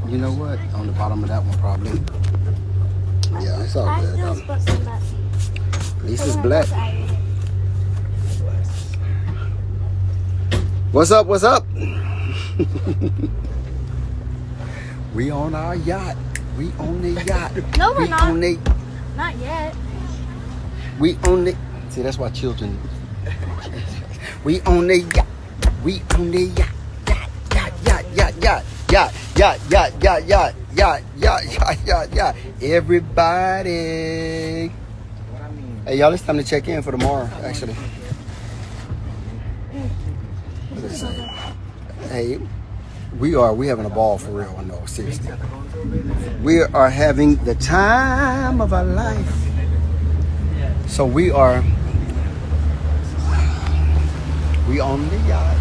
You know what? On the bottom of that one, probably. Yeah, it's all good. At least it's black. What's up? What's up? We on our yacht. We on the yacht. No, we're we not. On the, Not yet. we on the. See, that's why children. We on the yacht. We on the yacht. Yacht. Everybody. Hey, y'all, it's time to check in for tomorrow, actually. What does it say? Hey, we having a ball for real. No, seriously. We are having the time of our life. So we on the yacht.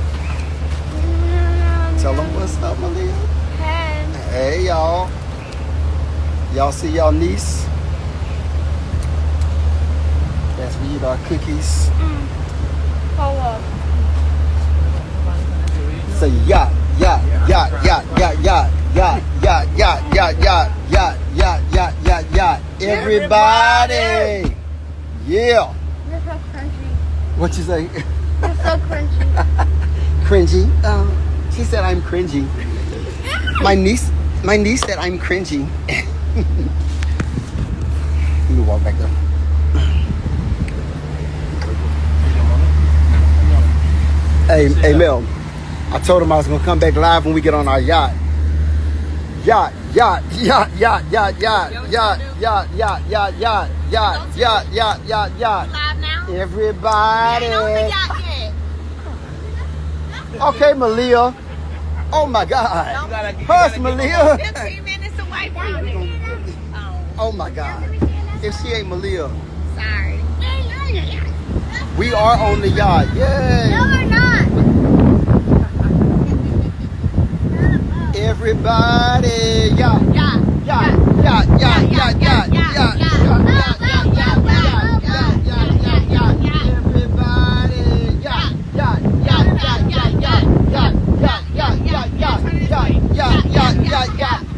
Tell them what's up, Malia. Hey. Hey, y'all. Y'all see y'all niece? Yes, we eat our cookies. Hold up. Say yacht. Everybody. Yeah. You're so crunchy. What you say? You're so crunchy. Cringy. She said I'm cringy. My niece said I'm cringy. Let me walk back there. Hey, Mel. I told him I was gonna come back live when we get on our yacht. Yacht. Live now? Everybody. We ain't on the yacht yet. Okay, Malia. Oh my God. Hush, Malia. 15 minutes away from it. Oh my God. If she ain't Malia. Sorry. We are on the yacht. Yay. No, we're not. Everybody. Yacht.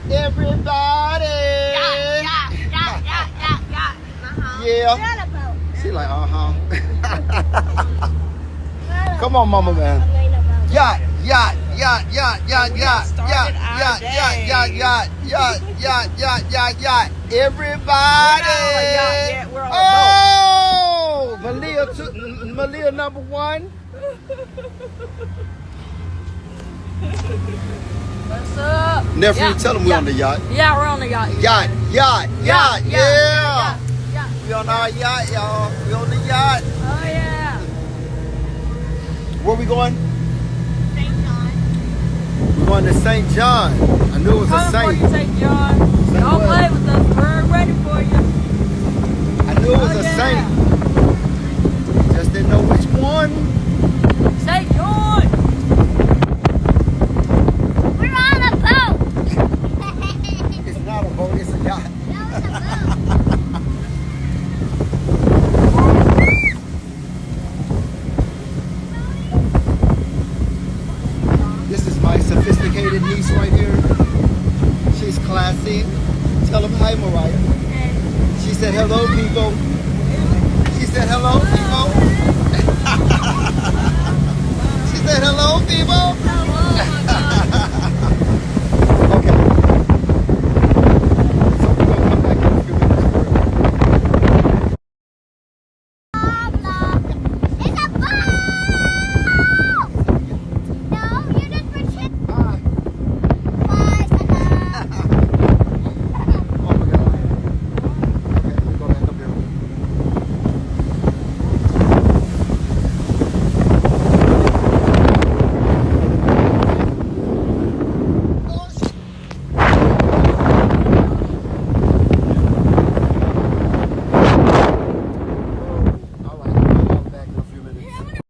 Everybody. Yeah. She like, Come on, mama, man. Yacht. Everybody. Oh, Malia number one. What's up? Nephew, tell them we on the yacht. Yeah, we're on the yacht. Yacht. Yeah. We on our yacht, y'all. We on the yacht. Oh, yeah. Where we going? St. John. We're going to St. John. I knew it was a Coming for saint. you, St. John. Don't play with us. We're ready for you. I knew it was a saint. Just didn't know which one. St. John. We're on a boat. It's not a boat, it's a yacht. This is my sophisticated niece right here. She's classy. Tell them hi, Mariah. She said hello, people. She said hello, people. She said hello, people.